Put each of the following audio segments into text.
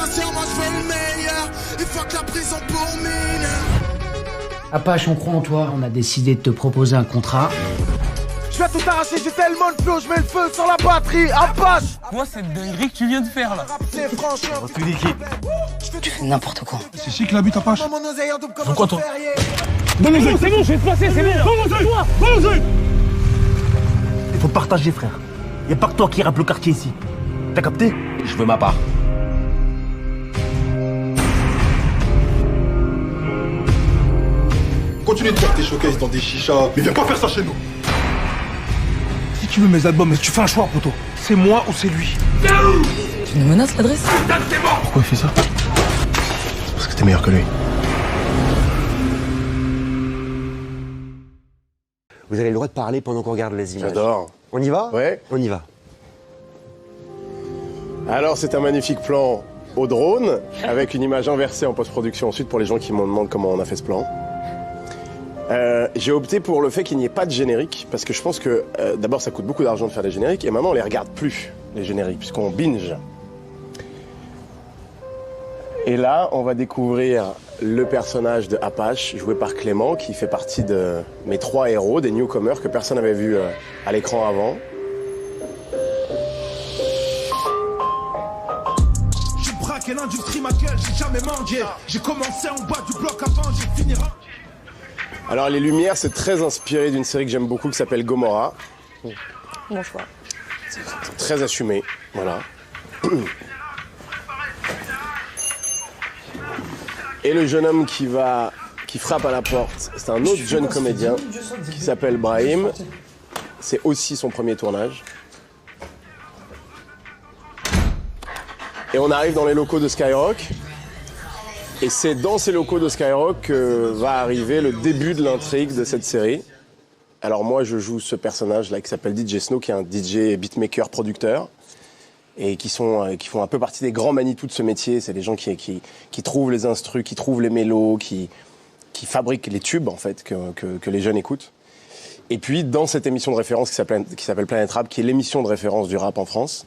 patient, moi je veux le meilleur. Il faut que la prison pour mineurs. Apache, on croit en toi. On a décidé de te proposer un contrat. Je vais tout arracher, j'ai tellement de flow, je mets le feu sur la batterie. Apache. Moi, c'est dinguerie que tu viens de faire là. C'est franchement. Tu fais n'importe quoi. C'est chic la bute Apache. Pourquoi toi? Donne-nous, c'est bon, je vais te passer, c'est bon. Vamos-y. Il faut partager, frère. Y a pas que toi qui rappe le quartier ici. T'as capté? Je veux ma part. Continue de faire tes showcases dans des chichas, mais viens pas faire ça chez nous. Si tu veux mes albums, tu fais un choix, poteau. C'est moi ou c'est lui. Tu nous menaces l'adresse? Pourquoi il fait ça? Parce que t'es meilleur que lui. Vous avez le droit de parler pendant qu'on regarde les images. J'adore. On y va? Ouais. On y va. Alors, c'est un magnifique plan au drone, avec une image inversée en post-production ensuite pour les gens qui me demandent comment on a fait ce plan. J'ai opté pour le fait qu'il n'y ait pas de générique, parce que je pense que d'abord ça coûte beaucoup d'argent de faire des génériques, et maintenant on les regarde plus, les génériques, puisqu'on binge. Et là, on va découvrir le personnage de Apache, joué par Clément, qui fait partie de mes 3 héros, des newcomers que personne n'avait vu à l'écran avant. J'ai braqué l'industrie, ma gueule, j'ai jamais mendié. J'ai commencé en bas du bloc avant, j'ai fini. Alors les lumières, c'est très inspiré d'une série que j'aime beaucoup qui s'appelle Gomorrah. Bon choix. C'est très assumé, voilà. Et le jeune homme qui frappe à la porte, c'est un autre jeune comédien qui s'appelle Brahim. C'est aussi son premier tournage. Et on arrive dans les locaux de Skyrock. Et c'est dans ces locaux de Skyrock que va arriver le début de l'intrigue de cette série. Alors moi, je joue ce personnage-là qui s'appelle DJ Snow, qui est un DJ beatmaker producteur. Et qui font un peu partie des grands Manitou de ce métier. C'est les gens qui trouvent les instrus, qui trouvent les mélos, qui fabriquent les tubes, en fait, que les jeunes écoutent. Et puis, dans cette émission de référence qui s'appelle Planet Rap, qui est l'émission de référence du rap en France,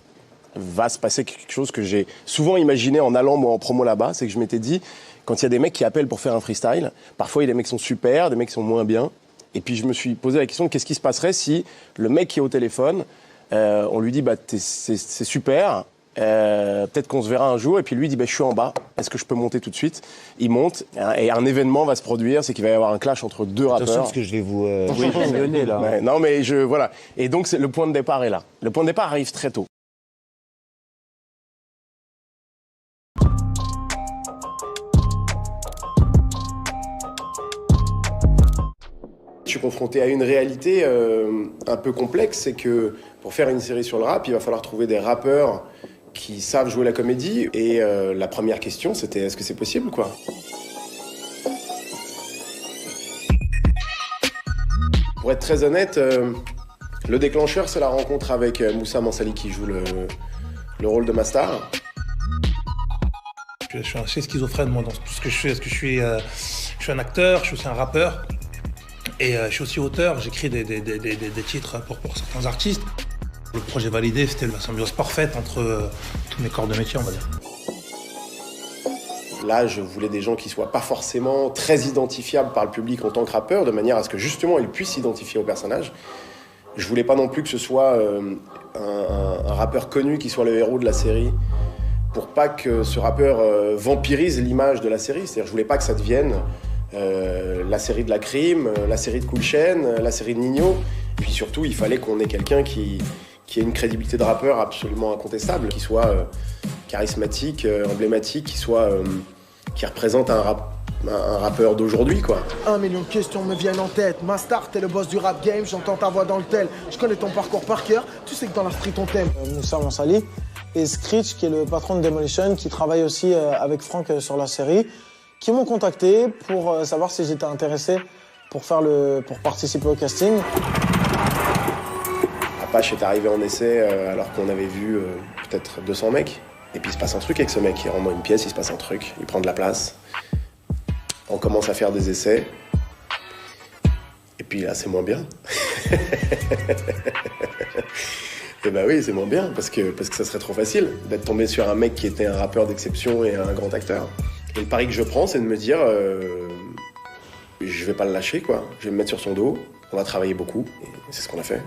va se passer quelque chose que j'ai souvent imaginé en allant, moi, en promo là-bas. C'est que je m'étais dit, quand il y a des mecs qui appellent pour faire un freestyle, parfois, il y a des mecs qui sont super, des mecs qui sont moins bien. Et puis, je me suis posé la question de qu'est-ce qui se passerait si le mec qui est au téléphone, on lui dit, c'est super, peut-être qu'on se verra un jour. Et puis lui dit, je suis en bas, est-ce que je peux monter tout de suite? Il monte, et un événement va se produire, c'est qu'il va y avoir un clash entre 2 rappeurs. Attention, parce que je vais vous donner, là. Ouais, non, mais voilà. Et donc, le point de départ est là. Le point de départ arrive très tôt. Je suis confronté à une réalité un peu complexe, c'est que pour faire une série sur le rap, il va falloir trouver des rappeurs qui savent jouer la comédie. Et la première question, c'était est-ce que c'est possible, quoi? Pour être très honnête, le déclencheur, c'est la rencontre avec Moussa Mansali qui joue le rôle de Mastar. Je suis assez schizophrène, moi, dans tout ce que je fais, parce que je suis un acteur, je suis aussi un rappeur. Et je suis aussi auteur, j'écris des titres pour certains artistes. Le projet validé, c'était la symbiose parfaite entre tous mes corps de métier, on va dire. Là, je voulais des gens qui soient pas forcément très identifiables par le public en tant que rappeur, de manière à ce que justement ils puissent s'identifier au personnage. Je voulais pas non plus que ce soit un rappeur connu qui soit le héros de la série, pour pas que ce rappeur vampirise l'image de la série. C'est-à-dire, je voulais pas que ça devienne la série de la crime, la série de Cool Chain, la série de Nino. Et puis surtout, il fallait qu'on ait quelqu'un qui ait une crédibilité de rappeur absolument incontestable, qui soit charismatique, emblématique, qui représente un rappeur d'aujourd'hui, quoi. 1 million de questions me viennent en tête. Mastar, t'es le boss du rap game, j'entends ta voix dans le tel. Je connais ton parcours par cœur, tu sais que dans la street on t'aime. Moussa Mansali et Screech, qui est le patron de Demolition, qui travaille aussi avec Franck sur la série, qui m'ont contacté pour savoir si j'étais intéressé pour participer au casting. Apache est arrivé en essai alors qu'on avait vu peut-être 200 mecs. Et puis il se passe un truc avec ce mec. Il rentre dans une pièce, il se passe un truc, il prend de la place. On commence à faire des essais. Et puis là, c'est moins bien. Eh bah oui, c'est moins bien, parce que ça serait trop facile d'être tombé sur un mec qui était un rappeur d'exception et un grand acteur. Et le pari que je prends, c'est de me dire, je vais pas le lâcher, quoi. Je vais me mettre sur son dos, on va travailler beaucoup, et c'est ce qu'on a fait.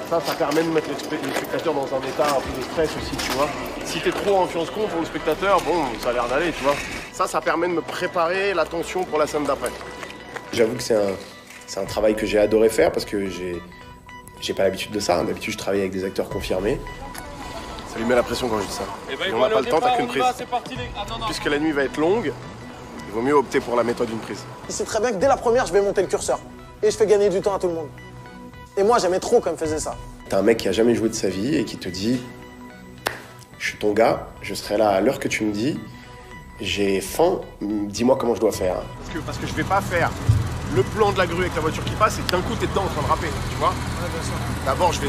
Ça permet de mettre les spectateurs dans un état un peu de stress aussi, tu vois. Si t'es trop influence-con pour le spectateur, bon, ça a l'air d'aller, tu vois. Ça permet de me préparer l'attention pour la scène d'après. J'avoue que c'est un travail que j'ai adoré faire, parce que j'ai pas l'habitude de ça. D'habitude, je travaille avec des acteurs confirmés. Ça lui met la pression quand je dis ça. On n'a pas le temps, t'as qu'une prise. Puisque la nuit va être longue, il vaut mieux opter pour la méthode d'une prise. Il sait très bien que dès la première, je vais monter le curseur. Et je fais gagner du temps à tout le monde. Et moi, j'aimais trop quand il me faisait ça. T'as un mec qui a jamais joué de sa vie et qui te dit « Je suis ton gars, je serai là à l'heure que tu me dis, j'ai faim, dis-moi comment je dois faire. » Parce que je vais pas faire le plan de la grue avec la voiture qui passe et d'un coup t'es dedans en train de rapper, tu vois. D'abord, j'ai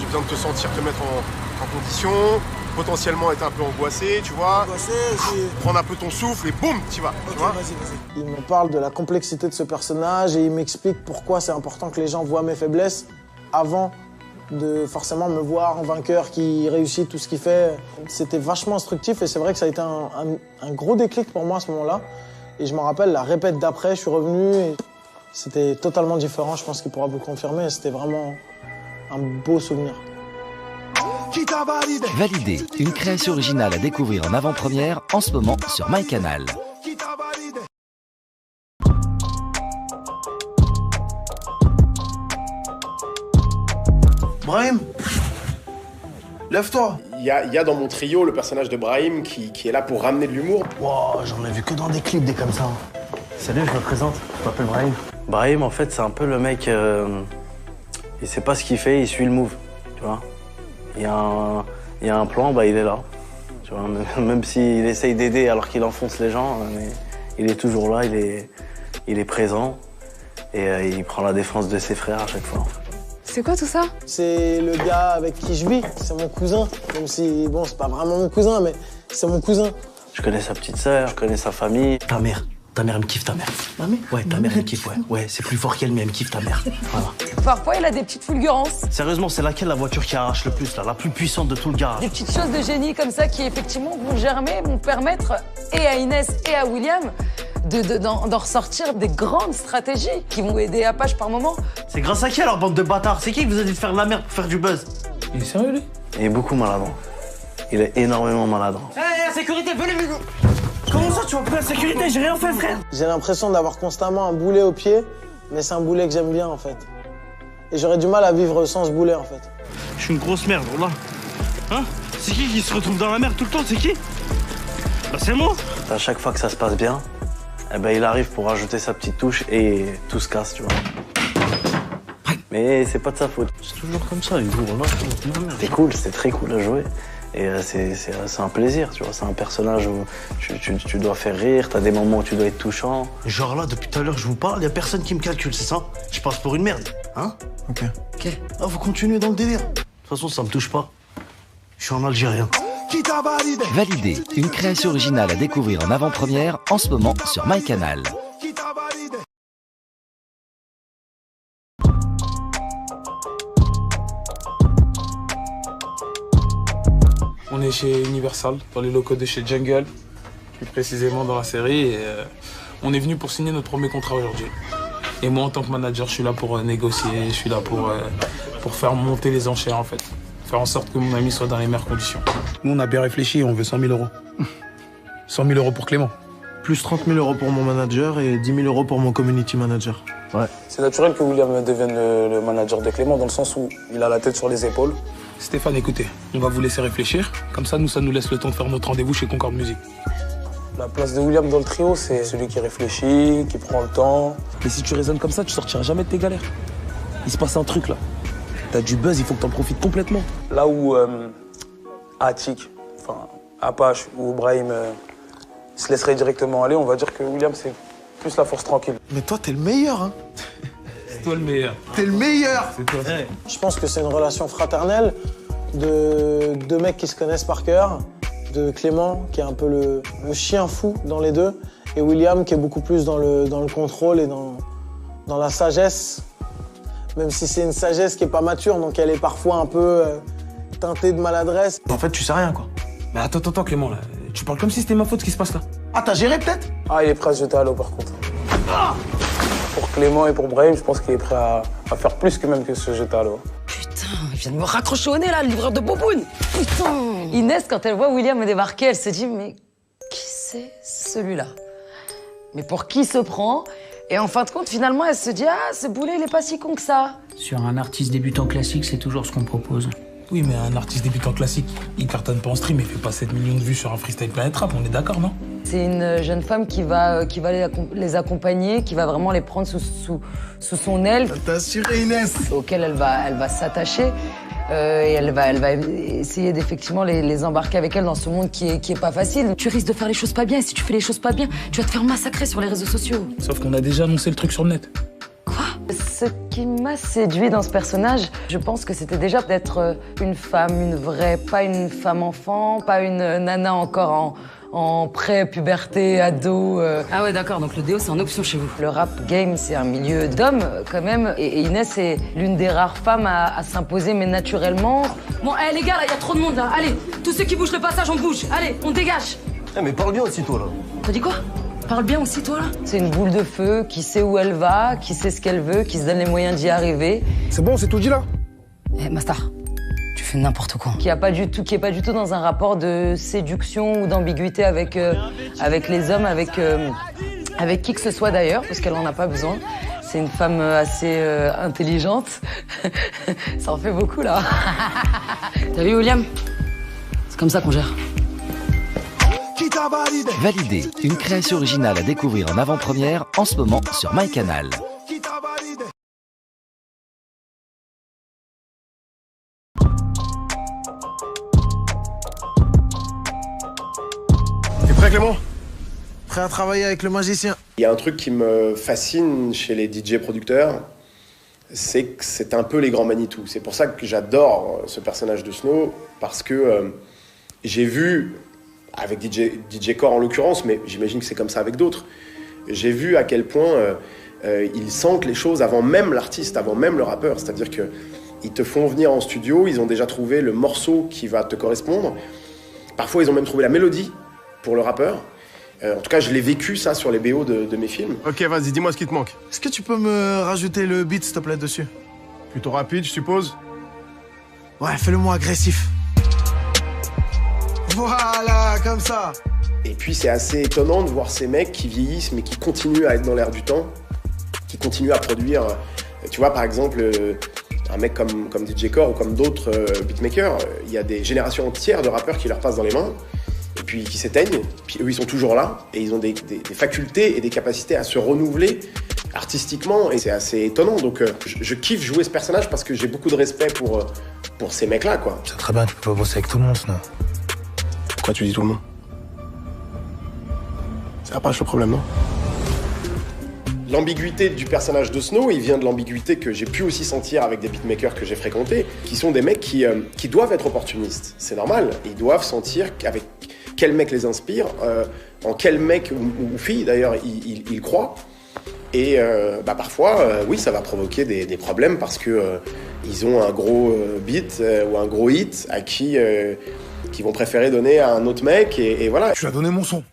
besoin de te sentir, te mettre en condition, potentiellement être un peu angoissé, tu vois. Prendre un peu ton souffle et boum, tu vas. Okay, vas-y. Il me parle de la complexité de ce personnage et il m'explique pourquoi c'est important que les gens voient mes faiblesses avant de forcément me voir en vainqueur qui réussit tout ce qu'il fait. C'était vachement instructif et c'est vrai que ça a été un gros déclic pour moi à ce moment-là. Et je me rappelle, la répète d'après, je suis revenu et c'était totalement différent. Je pense qu'il pourra vous le confirmer. C'était vraiment un beau souvenir. Validé, une création originale à découvrir en avant-première en ce moment sur MyCanal. Brahim, lève-toi. Il y a dans mon trio le personnage de Brahim qui est là pour ramener de l'humour. Wow, j'en ai vu que dans des clips des comme ça. Salut, je me présente, je m'appelle Brahim. Brahim, en fait, c'est un peu le mec, il sait pas ce qu'il fait, il suit le move, tu vois. Il y a un plan, bah il est là. Tu vois, même s'il essaye d'aider alors qu'il enfonce les gens, mais il est toujours là, il est présent et il prend la défense de ses frères à chaque fois. C'est quoi tout ça? C'est le gars avec qui je vis, c'est mon cousin. Même si, bon, c'est pas vraiment mon cousin, mais c'est mon cousin. Je connais sa petite sœur, je connais sa famille. Ta mère, elle me kiffe ta mère. Ma mère? Ouais, ta mère, elle me kiffe, ouais. Ouais, c'est plus fort qu'elle, mais elle me kiffe ta mère. Voilà. Parfois, il a des petites fulgurances. Sérieusement, c'est laquelle la voiture qui arrache le plus, là? La plus puissante de tout le garage? Des petites choses de génie comme ça qui, effectivement, vont germer, vont permettre et à Inès et à William d'en ressortir des grandes stratégies qui vont aider Apache par moment. C'est grâce à qui alors, bande de bâtards? C'est qui vous a dit de faire de la merde pour faire du buzz? Il est sérieux, lui? Il est beaucoup maladroit. Il est énormément maladroit. La sécurité, venez, Hugo. Comment ça, tu vas pas la sécurité? J'ai rien fait, frère. J'ai l'impression d'avoir constamment un boulet au pied, mais c'est un boulet que j'aime bien, en fait. Et j'aurais du mal à vivre sans ce boulet, en fait. Je suis une grosse merde, là. Hein? C'est qui se retrouve dans la merde tout le temps? C'est qui? Bah, c'est moi. À chaque fois que ça se passe bien, eh ben, il arrive pour rajouter sa petite touche et tout se casse, tu vois. Mais c'est pas de sa faute. C'est toujours comme ça, Hugo. C'est cool, c'est très cool à jouer. Et c'est un plaisir, tu vois. C'est un personnage où tu dois faire rire, t'as des moments où tu dois être touchant. Genre là, depuis tout à l'heure, je vous parle, y a personne qui me calcule, c'est ça? Je passe pour une merde, hein? Ok. Ah, vous continuez dans le délire. De toute façon, ça me touche pas. Je suis un Algérien. Validé, une création originale à découvrir en avant-première en ce moment sur MyCanal. On est chez Universal, dans les locaux de chez Jungle, plus précisément dans la série. Et, on est venu pour signer notre premier contrat aujourd'hui. Et moi, en tant que manager, je suis là pour négocier, je suis là pour faire monter les enchères, en fait. Faire en sorte que mon ami soit dans les meilleures conditions. Nous, on a bien réfléchi, on veut 100 000 €. 100 000 € pour Clément. Plus 30 000 € pour mon manager et 10 000 € pour mon community manager. Ouais. C'est naturel que William devienne le manager de Clément, dans le sens où il a la tête sur les épaules. Stéphane, écoutez, on va vous laisser réfléchir. Comme ça, ça nous laisse le temps de faire notre rendez-vous chez Concorde Music. La place de William dans le trio, c'est celui qui réfléchit, qui prend le temps. Mais si tu raisonnes comme ça, tu sortiras jamais de tes galères. Il se passe un truc là. T'as du buzz, il faut que t'en profites complètement. Là où Atik, enfin Apache ou Brahim se laisseraient directement aller, on va dire que William, c'est plus la force tranquille. Mais toi, t'es le meilleur, hein? C'est toi le meilleur. T'es le meilleur! C'est toi. Ouais. Je pense que c'est une relation fraternelle de deux mecs qui se connaissent par cœur, de Clément, qui est un peu le chien fou dans les deux, et William, qui est beaucoup plus dans le contrôle et dans la sagesse, même si c'est une sagesse qui est pas mature, donc elle est parfois un peu teinté de maladresse. En fait, tu sais rien, quoi. Mais attends, Clément, là. Tu parles comme si c'était ma faute ce qui se passe là. Ah, t'as géré peut-être? Ah, il est prêt à se jeter à l'eau par contre. Pour Clément et pour Brahim, je pense qu'il est prêt à faire plus que même que se jeter à l'eau. Putain, il vient de me raccrocher au nez là, le livreur de boboune. Putain. Inès, quand elle voit William débarquer, elle se dit mais qui c'est celui-là? Mais pour qui se prend? Et en fin de compte, finalement, elle se dit ah, ce boulet, il est pas si con que ça. Sur un artiste débutant classique, c'est toujours ce qu'on propose. Oui, mais un artiste débutant classique, il cartonne pas en stream, il fait pas 7 millions de vues sur un freestyle Planet Rap, on est d'accord, non? C'est une jeune femme qui va les accompagner, qui va vraiment les prendre sous son aile. T'as assuré, Inès. Auquel elle va s'attacher. Et elle va essayer d'effectivement les embarquer avec elle dans ce monde qui est pas facile. Tu risques de faire les choses pas bien, et si tu fais les choses pas bien, tu vas te faire massacrer sur les réseaux sociaux. Sauf qu'on a déjà annoncé le truc sur le net. Ce qui m'a séduit dans ce personnage, je pense que c'était déjà d'être une femme, une vraie, pas une femme enfant, pas une nana encore en pré-puberté, ado. Ah ouais, d'accord, donc le déo, c'est en option chez vous. Le rap game, c'est un milieu d'hommes, quand même. Et Inès est l'une des rares femmes à s'imposer, mais naturellement. Bon, les gars, là, il y a trop de monde, là. Allez, tous ceux qui bougent le passage, on bouge. Allez, on dégage. Mais parle bien aussi, toi, là. T'as dit quoi? Parle bien aussi, toi, là. C'est une boule de feu qui sait où elle va, qui sait ce qu'elle veut, qui se donne les moyens d'y arriver. C'est bon, c'est tout dit, là? Mastar, tu fais n'importe quoi. Qui est pas du tout dans un rapport de séduction ou d'ambiguïté avec les hommes, avec qui que ce soit d'ailleurs, parce qu'elle en a pas besoin. C'est une femme assez intelligente. Ça en fait beaucoup, là. T'as vu, William? C'est comme ça qu'on gère. Validé, une création originale à découvrir en avant-première en ce moment sur MyCanal. T'es prêt, Clément? Prêt à travailler avec le magicien. Il y a un truc qui me fascine chez les DJ producteurs, c'est que c'est un peu les grands Manitou. C'est pour ça que j'adore ce personnage de Snow, parce que j'ai vu, avec DJ Core en l'occurrence, mais j'imagine que c'est comme ça avec d'autres, j'ai vu à quel point ils sentent les choses avant même l'artiste, avant même le rappeur. C'est-à-dire qu'ils te font venir en studio, ils ont déjà trouvé le morceau qui va te correspondre. Parfois, ils ont même trouvé la mélodie pour le rappeur. En tout cas, je l'ai vécu, ça, sur les BO de mes films. Ok, vas-y, dis-moi ce qui te manque. Est-ce que tu peux me rajouter le beat, s'il te plaît, dessus? Plutôt rapide, je suppose? Ouais, fais-le-moi agressif. Voilà, comme ça. Et puis, c'est assez étonnant de voir ces mecs qui vieillissent, mais qui continuent à être dans l'air du temps, qui continuent à produire. Tu vois, par exemple, un mec comme DJ Core ou comme d'autres beatmakers, il y a des générations entières de rappeurs qui leur passent dans les mains, et puis qui s'éteignent, puis eux ils sont toujours là, et ils ont des facultés et des capacités à se renouveler artistiquement, et c'est assez étonnant. Donc je kiffe jouer ce personnage parce que j'ai beaucoup de respect pour ces mecs-là, quoi. C'est très bien, tu peux pas bosser avec tout le monde, sinon. Pourquoi tu dis tout le monde? Ça pas le problème, non? L'ambiguïté du personnage de Snow, il vient de l'ambiguïté que j'ai pu aussi sentir avec des beatmakers que j'ai fréquentés, qui sont des mecs qui doivent être opportunistes. C'est normal. Ils doivent sentir qu'avec quel mec les inspire, en quel mec ou fille d'ailleurs ils croient. Et parfois, oui, ça va provoquer des problèmes parce que ils ont un gros beat ou un gros hit à qui vont préférer donner à un autre mec et voilà. Tu lui as donné mon son.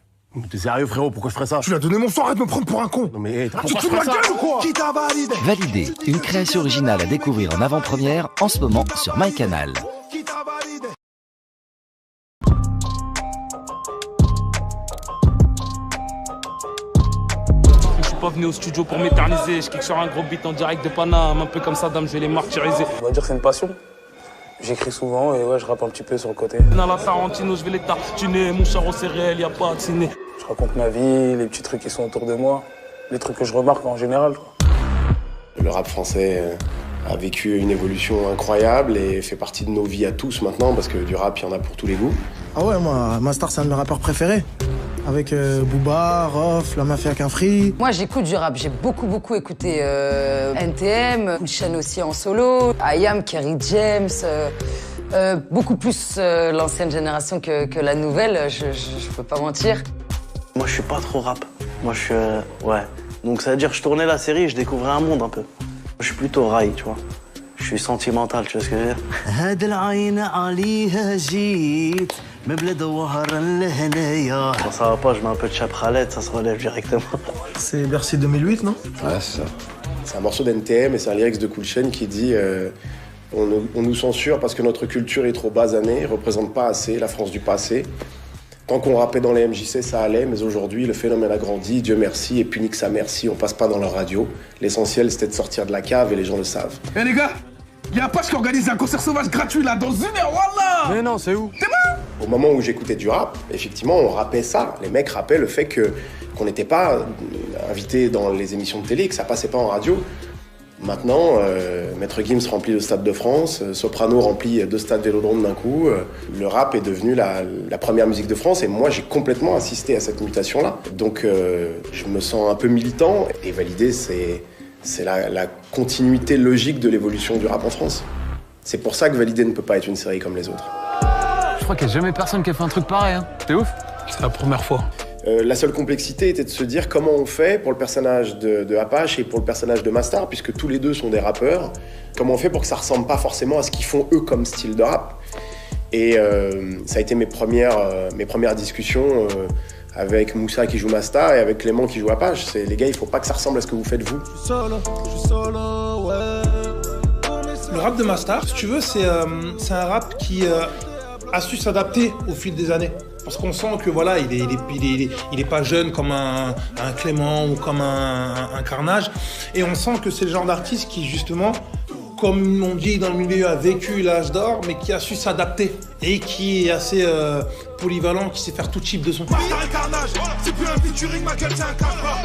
T'es sérieux, frérot? Pourquoi je ferais ça? Tu lui as donné mon son, arrête de me prendre pour un con. Non mais tu te fous de ma gueule ou quoi? Qui t'a validé? Validé, une création originale à découvrir en avant-première en ce moment sur MyCanal. Je suis pas venu au studio pour m'éterniser, je kick sur un gros beat en direct de Paname, un peu comme Saddam, je vais les martyriser. On va dire que c'est une passion. J'écris souvent et ouais, je rappe un petit peu sur le côté. Dans la Tarantino, je vais les tartiner, mon charo c'est réel, y a pas de ciné. Je raconte ma vie, les petits trucs qui sont autour de moi, les trucs que je remarque en général, quoi. Le rap français a vécu une évolution incroyable et fait partie de nos vies à tous maintenant, parce que du rap, il y en a pour tous les goûts. Ah ouais, moi, Mastar, c'est un de mes rappeurs préférés. Avec Booba, Rof, La Mafia Quinfri. Moi, j'écoute du rap. J'ai beaucoup écouté NTM, Cool Chain aussi en solo, IAM, Kerry James, beaucoup plus l'ancienne génération que la nouvelle, je peux pas mentir. Moi, je suis pas trop rap. Moi, je suis... ouais. Donc, ça veut dire que je tournais la série et je découvrais un monde un peu. Je suis plutôt rail, tu vois. Je suis sentimental, tu vois ce que je veux dire? Quand ça va pas, je mets un peu de chapralette, ça se relève directement. C'est Bercy 2008, non? Ouais, c'est ça. C'est un morceau d'NTM et c'est un lyrics de Cool Chain qui dit on nous censure parce que notre culture est trop basanée, représente pas assez la France du passé. Tant qu'on rappait dans les MJC, ça allait, mais aujourd'hui, le phénomène a grandi, Dieu merci, et puis nique sa merci, on passe pas dans leur radio. L'essentiel, c'était de sortir de la cave et les gens le savent. Eh les gars, y'a Apache qui organise un concert sauvage gratuit là, dans 1 heure, wallah. Mais non, c'est où? T'es bon? Au moment où j'écoutais du rap, effectivement, on rappait ça. Les mecs rappaient le fait qu'on n'était pas invité dans les émissions de télé, que ça passait pas en radio. Maintenant, Maître Gims remplit le Stade de France, Soprano remplit 2 stades Vélodrome d'un coup. Le rap est devenu la première musique de France et moi, j'ai complètement assisté à cette mutation-là. Donc, je me sens un peu militant et Validé, c'est la continuité logique de l'évolution du rap en France. C'est pour ça que Validé ne peut pas être une série comme les autres. Je crois qu'il n'y a jamais personne qui a fait un truc pareil, hein. T'es ouf? C'est la première fois. La seule complexité était de se dire comment on fait pour le personnage de Apache et pour le personnage de Mastar, puisque tous les deux sont des rappeurs. Comment on fait pour que ça ressemble pas forcément à ce qu'ils font eux comme style de rap. Et ça a été mes premières discussions avec Moussa qui joue Mastar et avec Clément qui joue Apache. C'est les gars, il faut pas que ça ressemble à ce que vous faites vous. Le rap de Mastar, si tu veux, c'est un rap qui a su s'adapter au fil des années. Parce qu'on sent que voilà, il est pas jeune comme un Clément ou comme un Carnage. Et on sent que c'est le genre d'artiste qui, justement, comme on dit dans le milieu, a vécu l'âge d'or, mais qui a su s'adapter. Et qui est assez polyvalent, qui sait faire tout type de son.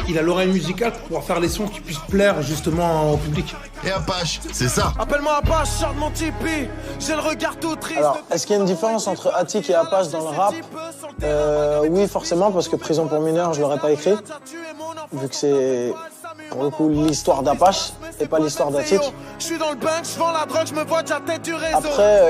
Il a l'oreille musicale pour pouvoir faire les sons qui puissent plaire justement au public. Et Apache, c'est ça. Appelle-moi Apache, sors de mon Tipeee. J'ai le regard tout triste. Alors, est-ce qu'il y a une différence entre Attic et Apache dans le rap? Oui, forcément, parce que Prison pour mineurs, je l'aurais pas écrit. Vu que c'est, pour le coup, l'histoire d'Apache et pas l'histoire d'Attic. Je suis dans le bank, je vends la drogue, je me vois déjà tête du réseau. Après,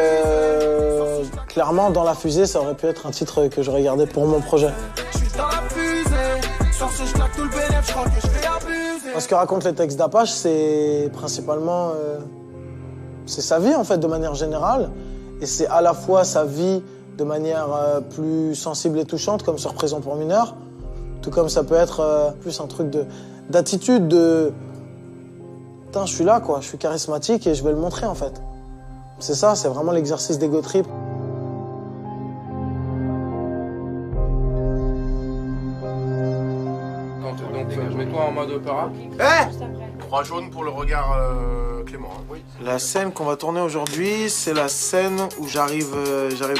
clairement, Dans la fusée, ça aurait pu être un titre que je regardais pour mon projet. Je suis dans la fusée, sur ce je claque tout le bénéfice, je crois que je vais abuser. Ce que racontent les textes d'Apache, c'est principalement c'est sa vie en fait de manière générale, et c'est à la fois sa vie de manière plus sensible et touchante comme sur Prison pour mineurs, tout comme ça peut être plus un truc d'attitude de putain je suis là quoi, je suis charismatique et je vais le montrer en fait. C'est ça, c'est vraiment l'exercice d'ego trip. Donc mets-toi en mode opéra. 3 jaunes pour le regard Clément. Hein. Oui. La scène qu'on va tourner aujourd'hui, c'est la scène où j'arrive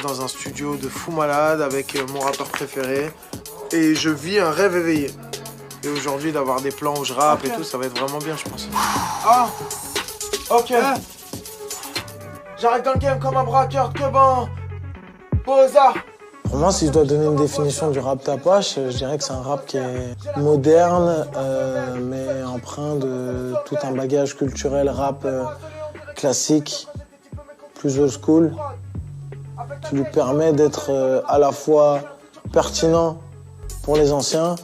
dans un studio de fou malade avec mon rappeur préféré et je vis un rêve éveillé. Et aujourd'hui, d'avoir des plans où je rappe et tout, ça va être vraiment bien, je pense. Ah, ok. J'arrive dans le game comme un braqueur de Queban. Posa. Pour moi, si je dois donner une définition du rap d'Apache, je dirais que c'est un rap qui est moderne, mais empreint de tout un bagage culturel rap classique, plus old school, qui lui permet d'être à la fois pertinent pour les anciens,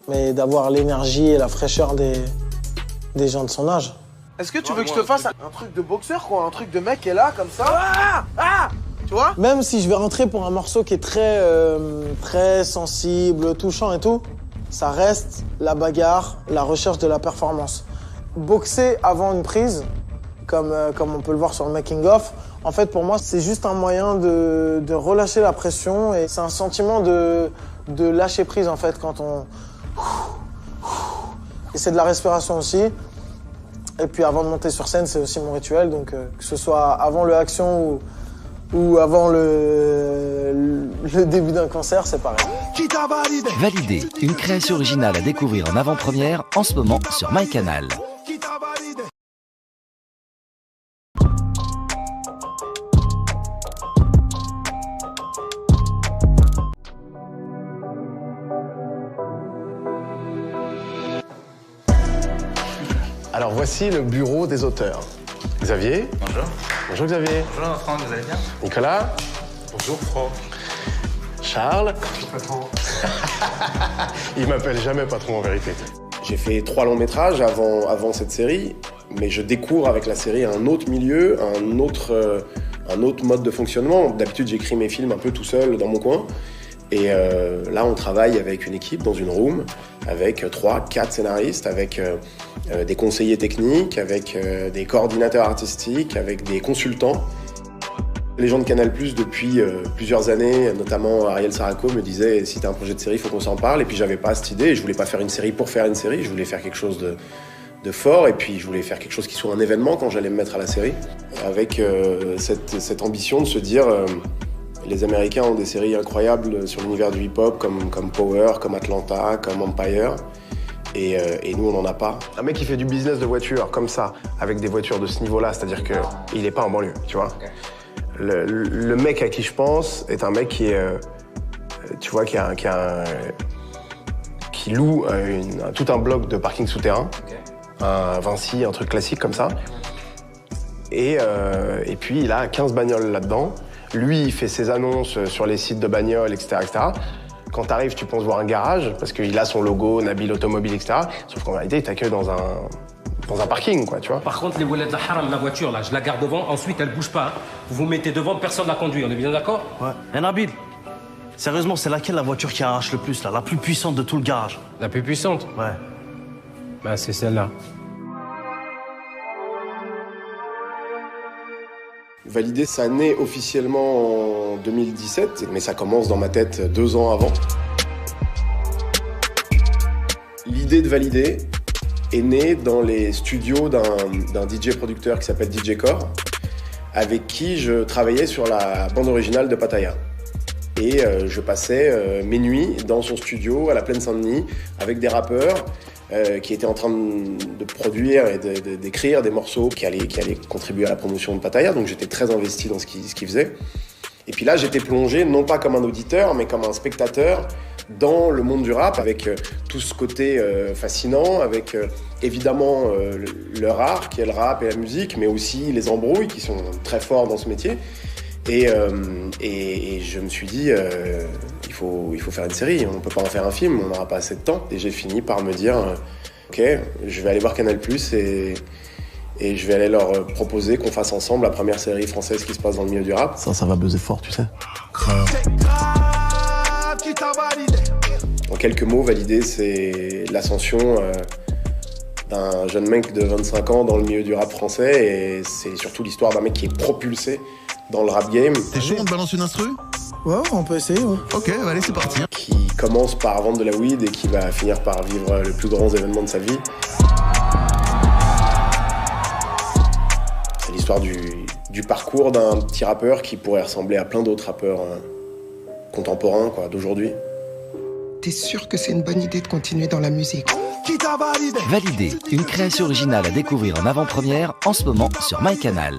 mais d'avoir l'énergie et la fraîcheur des gens de son âge. Est-ce que tu veux que je te fasse un truc de boxeur, quoi? Un truc de mec qui est là, comme ça? Tu vois? Même si je vais rentrer pour un morceau qui est très sensible, touchant et tout, ça reste la bagarre, la recherche de la performance. Boxer avant une prise, comme on peut le voir sur le making-of, en fait pour moi c'est juste un moyen de relâcher la pression et c'est un sentiment de lâcher prise en fait quand on... Et c'est de la respiration aussi. Et puis avant de monter sur scène, c'est aussi mon rituel, donc que ce soit avant le action ou avant le début d'un concert, c'est pareil. Validé, une création originale à découvrir en avant-première en ce moment sur MyCanal. Alors voici le bureau des auteurs. Xavier. Bonjour. Bonjour Xavier. Bonjour Franck, vous allez bien? Nicolas. Bonjour Franck. Charles. Bonjour patron. Il m'appelle jamais patron en vérité. J'ai fait 3 longs métrages avant cette série. Mais je découvre avec la série un autre milieu, un autre mode de fonctionnement. D'habitude, j'écris mes films un peu tout seul dans mon coin. Et là, on travaille avec une équipe dans une room, avec 3-4 scénaristes, avec des conseillers techniques, avec des coordinateurs artistiques, avec des consultants. Les gens de Canal+, depuis plusieurs années, notamment Ariel Saraco, me disaient « Si t'as un projet de série, il faut qu'on s'en parle ». Et puis j'avais pas cette idée, je voulais pas faire une série pour faire une série, je voulais faire quelque chose de fort, et puis je voulais faire quelque chose qui soit un événement quand j'allais me mettre à la série. Avec cette ambition de se dire les Américains ont des séries incroyables sur l'univers du hip-hop, comme Power, comme Atlanta, comme Empire. Et nous, on n'en a pas. Un mec qui fait du business de voiture comme ça, avec des voitures de ce niveau-là, c'est-à-dire qu'il n'est pas en banlieue, tu vois. Okay. Le mec à qui je pense est un mec qui est, tu vois, qui loue tout un bloc de parking souterrain, okay. Un Vinci, un truc classique comme ça. Et puis il a 15 bagnoles là-dedans. Lui, il fait ses annonces sur les sites de bagnoles, etc., etc. Quand t'arrives, tu penses voir un garage, parce qu'il a son logo, Nabil Automobile, etc. Sauf qu'en réalité, il t'accueille dans un parking, quoi, tu vois. Par contre, les wallets de la haram, la voiture, là, je la garde devant, ensuite, elle bouge pas. Vous vous mettez devant, personne ne la conduit, on est bien d'accord? Ouais. Et Nabil, sérieusement, c'est laquelle la voiture qui arrache le plus, là? La plus puissante de tout le garage? La plus puissante? Ouais. Bah, c'est celle-là. Validé, ça naît officiellement en 2017, mais ça commence dans ma tête 2 ans avant. L'idée de Validé est née dans les studios d'un DJ producteur qui s'appelle DJ Core, avec qui je travaillais sur la bande originale de Pattaya. Et je passais mes nuits dans son studio à la Plaine Saint-Denis avec des rappeurs qui étaient en train de produire et d'écrire des morceaux qui allaient contribuer à la promotion de Pattaya. Donc j'étais très investi dans ce qu'ils faisaient. Et puis là, j'étais plongé, non pas comme un auditeur, mais comme un spectateur dans le monde du rap, avec tout ce côté fascinant, avec évidemment leur art, qui est le rap et la musique, mais aussi les embrouilles, qui sont très forts dans ce métier. Et je me suis dit, il faut faire une série, on ne peut pas en faire un film, on n'aura pas assez de temps. Et j'ai fini par me dire, ok, je vais aller voir Canal+, et je vais aller leur proposer qu'on fasse ensemble la première série française qui se passe dans le milieu du rap. Ça va buzzer fort, tu sais. En quelques mots, Validé, c'est l'ascension d'un jeune mec de 25 ans dans le milieu du rap français, et c'est surtout l'histoire d'un mec qui est propulsé dans le rap game. T'es chaud, on te balance une instru? Ouais, on peut essayer, ouais. Ok, allez, c'est parti. Qui commence par vendre de la weed et qui va finir par vivre les plus grands événements de sa vie. C'est l'histoire du parcours d'un petit rappeur qui pourrait ressembler à plein d'autres rappeurs contemporains, quoi, d'aujourd'hui. T'es sûr que c'est une bonne idée de continuer dans la musique? Validé, une création originale à découvrir en avant-première en ce moment sur MyCanal.